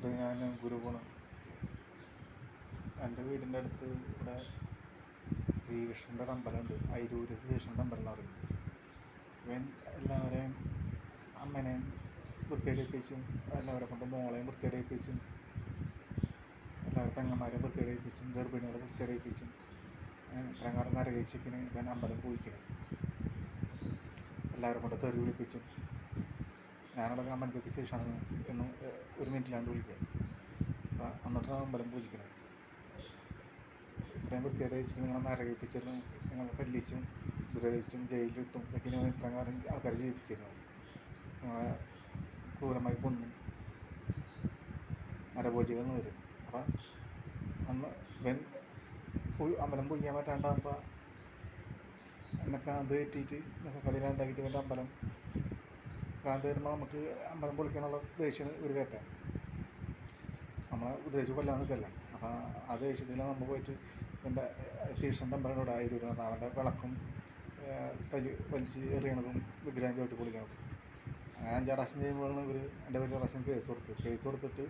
ഇത് ഞാൻ ഗുരുഗുണം എൻ്റെ വീടിൻ്റെ അടുത്ത് ഇവിടെ ശ്രീകൃഷ്ണൻ്റെ ഒരു അമ്പലമുണ്ട്. അയിരൂര് ശ്രീകൃഷ്ണൻ്റെ അമ്പലം എന്ന് പറയും. ഇവൻ എല്ലാവരെയും അമ്മനെയും വൃത്തിയടിപ്പിച്ചും എല്ലാവരെ കൊണ്ട് മോളെയും വൃത്തിയടിപ്പിച്ചും എല്ലാവരും പെങ്ങന്മാരെയും വൃത്തിയടിപ്പിച്ചും ഗർഭിണികളെ വൃത്തിയടിപ്പിച്ചും ഇത്രയും കാലം നരകിച്ചിങ്ങനെ ഇവൻ അമ്പലം പൂജിക്കുന്നത്. എല്ലാവരും കൊണ്ട് തെറി വിളിപ്പിച്ചും ഞാനവിടെ അമ്പലത്തേക്ക് ശേഷമാണ് എന്ന് ഒരു മിനിറ്റിലാണ്ട് വിളിക്കുക. അപ്പം എന്നിട്ടാണ് അമ്പലം പൂജിക്കുന്നത്. ഇത്രയും വൃത്തിയായിട്ട് വെച്ചിട്ട് നിങ്ങളെ നരകിപ്പിച്ചിരുന്നു, നിങ്ങളെ തല്ലിച്ചും ഉപദ്രവിച്ചും ജയിലിലിട്ടും ഇതൊക്കെ ഇനി ഇത്രയും കാലം ആൾക്കാർ ജീവിപ്പിച്ചിരുന്നു. നിങ്ങളെ ക്രൂരമായി കൊന്നും നരഭോജികൾ വരും. അപ്പം അന്ന് ഇവൻ അമ്പലം പൂജിക്കാൻ പറ്റാണ്ടാകുമ്പോൾ എന്നെ ഭ്രാന്ത് കയറ്റിയിട്ട് കളിയിലുണ്ടാക്കിയിട്ട് ഇവൻ്റെ അമ്പലം ഭ്രാന്ത് വരുമ്പോൾ നമുക്ക് അമ്പലം പൊളിക്കാനുള്ള ദേഷ്യം ഒരു കയറ്റാം. നമ്മളെ ഉദ്ദേശിച്ച് കൊല്ലാൻ നിൽക്കല്ല. അപ്പം ആ ദേഷ്യത്തിൽ നമ്മൾ പോയിട്ട് എൻ്റെ ശ്രീകൃഷ്ണൻ്റെ അമ്പലത്തോടെ ആയിരുന്നു അവൻ്റെ വിളക്കും വലിച്ച് എറിയണതും വിഗ്രഹം ചവിട്ടി പൊളിക്കണതും. അങ്ങനെ 5-6 പ്രാവശ്യം ചെയ്യുമ്പോഴാണ് ഇവർ എൻ്റെ വലിയ പ്രാവശ്യം കേസ് കൊടുത്തിട്ട്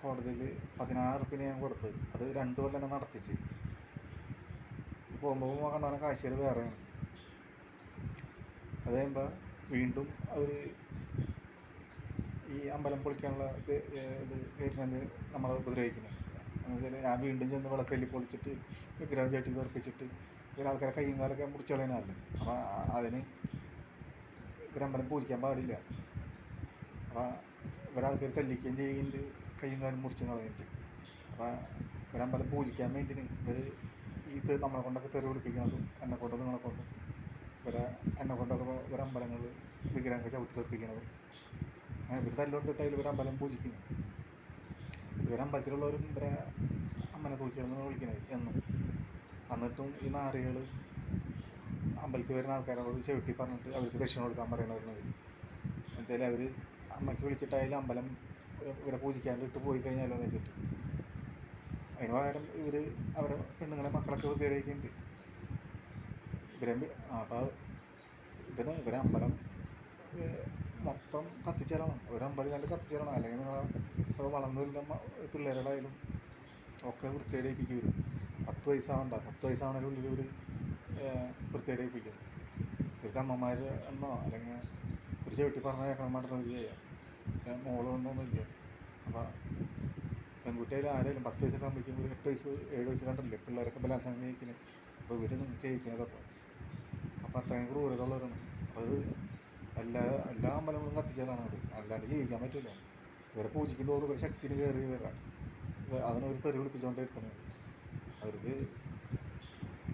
കോടതിയിൽ 16 ഉറുപ്പിക ഞാൻ കൊടുത്തത്. അത് 2 കൊല്ലം തന്നെ നടത്തിച്ച്. പോകുമ്പോൾ കണ്ടാൽ കാശ്ശേരി വേറെയാണ്. അത് കഴിയുമ്പോൾ വീണ്ടും അവർ ഈ അമ്പലം പൊളിക്കാനുള്ള ഇത് കയറ്റുന്നത് നമ്മളെ ഉപദ്രവിക്കുന്നത്. എന്നുവെച്ചാൽ ഞാൻ വീണ്ടും ചെന്ന് വിളക്കല്ലി പൊളിച്ചിട്ട് വിഗ്രഹം ചട്ടി തെറിപ്പിച്ചിട്ട് ഇവരാൾക്കാരെ കയ്യും കാലൊക്കെ മുറിച്ച് കളയാനല്ലേ. അപ്പോൾ അതിന് ഇവരമ്പലം പൂജിക്കാൻ പാടില്ല. അപ്പോൾ ഇവരാൾക്കാർ തല്ലിക്കുകയും ചെയ്യുന്നുണ്ട്, കയ്യും കാലും മുറിച്ച് കളയുന്നുണ്ട്. അപ്പോൾ ഇവരമ്പലം പൂജിക്കാൻ വേണ്ടി ഇവർ ഇത് നമ്മളെ കൊണ്ടൊക്കെ തെറി പിടിപ്പിക്കുന്നതും എന്നെ കൊണ്ടും നിങ്ങളെ കൊണ്ടും എന്നെ കൊണ്ടൊക്കെ ഇവരമ്പലങ്ങൾ വിഗ്രഹങ്ങൾ ചവിട്ടി തെറിപ്പിക്കുന്നതും ഇവർ തല്ലുകൊണ്ടിട്ട് അതിൽ ഇവരമ്പലം പൂജിക്കുന്നു. ഇവരമ്പലത്തിലുള്ളവരും ഇവരെ അമ്മനെ തൂക്കിയെന്ന് വിളിക്കുന്നത് എന്നും. എന്നിട്ടും ഈ നാറികൾ അമ്പലത്തിൽ വരുന്ന ആൾക്കാരോട് ചവിട്ടി പറഞ്ഞിട്ട് അവർക്ക് ദക്ഷിണ കൊടുക്കാൻ പറയണവരുന്നത്. എന്തായാലും അവർ അമ്മയ്ക്ക് വിളിച്ചിട്ടായാലും അമ്പലം ഇവരെ പൂജിക്കാണ്ട് ഇട്ട് പോയി കഴിഞ്ഞാലോ എന്ന് വെച്ചിട്ട് അതിന് പകരം ഇവർ അവരെ പെണ്ണുങ്ങളെ മക്കളൊക്കെ വൃത്തിയാക്കിയിട്ടുണ്ട്. അപ്പോൾ ഇവരെ അമ്പലം മൊത്തം കത്തിച്ചേരണം. ഒരമ്പലം കണ്ട് കത്തിച്ചേരണം. അല്ലെങ്കിൽ നിങ്ങളെ ഇപ്പോൾ വളർന്നു വരുന്ന പിള്ളേരുകളായാലും ഒക്കെ വൃത്തിയടിപ്പിക്കും. 10 വയസ്സാവണ്ട, 10 വയസ്സാവണതിനുള്ളിൽ ഒരു വൃത്തിയടിപ്പിക്കും. ഇവർക്ക് അമ്മമാർ എന്നോ അല്ലെങ്കിൽ ഒരു ചവിട്ടി പറഞ്ഞാൽ കേൾക്കണം മാത്രം ചെയ്യാം. മോളൊന്നൊന്നുമില്ല. അപ്പോൾ പെൺകുട്ടിയായാലും ആരായാലും 10 വയസ്സൊക്കെ ആകുമ്പോഴേക്കും ഒരു 8 വയസ്സ് 7 വയസ്സ് കണ്ടില്ലേ പിള്ളേരൊക്കെ ബലാത്സംഗം ചെയ്യിക്കുന്നത്. അപ്പോൾ ഇവർ ചെയ്യിക്കുന്നതൊക്കെ അപ്പോൾ അത്രയും ക്രൂരത ഉള്ളവരാണ്. അപ്പോൾ അത് എല്ലാ അമ്പലങ്ങളും കത്തിച്ചാലാണ് അത്. അല്ലാണ്ട് ജീവിക്കാൻ പറ്റില്ല. ഇവരെ പൂജിക്കുന്നതോറും ഇവരെ ശക്തിന് കയറി വരാം. അതിനൊരു തെറി പിടിപ്പിച്ചുകൊണ്ടേ ഇരിക്കുന്നത്. അവർക്ക്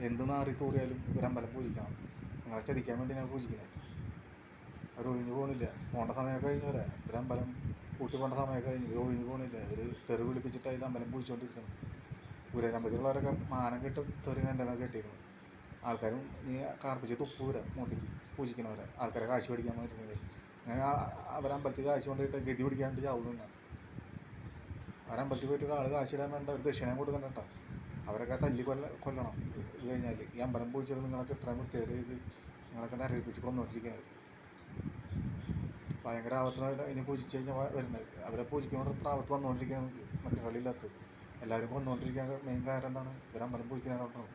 എന്ത് നാറി തൂറിയാലും ഇവരമ്പലം പൂജിക്കണം. നിങ്ങളെ ചതിക്കാൻ വേണ്ടി ഞാൻ പൂജിക്കുന്നത്. അവർ ഒഴിഞ്ഞു പോകുന്നില്ല. പോകേണ്ട സമയമൊക്കെ കഴിഞ്ഞവരെ ഇവരമ്പലം കൂട്ടി പോകേണ്ട സമയമൊക്കെ കഴിഞ്ഞു. ഇവർ ഒഴിഞ്ഞു പോകുന്നില്ല. ഇവർ തെറി പിടിപ്പിച്ചിട്ട് അതിൽ അമ്പലം പൂജിച്ചുകൊണ്ടിരിക്കണം. ഊരമ്പലത്തിലുള്ളവരൊക്കെ മാനം കെട്ട് തെറി കണ്ടെന്നൊക്കെ കെട്ടിയിരുന്നു. ആൾക്കാരും നീ കാർപ്പിച്ച് തുപ്പൂര മൂട്ടിക്ക് പൂജിക്കുന്നവരെ ആൾക്കാരെ കാശ് പിടിക്കാൻ പറ്റുന്നത്. അങ്ങനെ അവരമ്പലത്തിൽ കാശ് കൊണ്ടിട്ട് ഗതി പിടിക്കാണ്ട് ചാവുന്ന അവരമ്പലത്തിൽ പോയിട്ട് ഒരാൾ കാശ് ഇടാൻ വേണ്ട ഒരു ദക്ഷിണയും കൊടുക്കണ്ട കേട്ടോ. അവരൊക്കെ തല്ലി കൊല്ലണം. ഇത് കഴിഞ്ഞാൽ ഈ അമ്പലം പൂജിച്ചത് നിങ്ങളൊക്കെ ഇത്രയും വൃത്തിയായിട്ട് ഇത് നിങ്ങളൊക്കെ നരകിപ്പിച്ച് കൊന്നുകൊണ്ടിരിക്കുന്നത്. ഭയങ്കര ആപത്തിന് ഇനി പൂജിച്ച് കഴിഞ്ഞാൽ വരുന്നത്. അവരെ പൂജിക്കുന്നതുകൊണ്ട് ഇത്ര ആപത്ത് വന്നുകൊണ്ടിരിക്കുകയാണ്. മറ്റു കളിയില്ലാത്തത് എല്ലാവരും കൊന്നുകൊണ്ടിരിക്കാൻ മെയിൻ കാരണം എന്താണ്? ഇവരമ്പലം പൂജിക്കുന്നതുകൊണ്ടാണ്.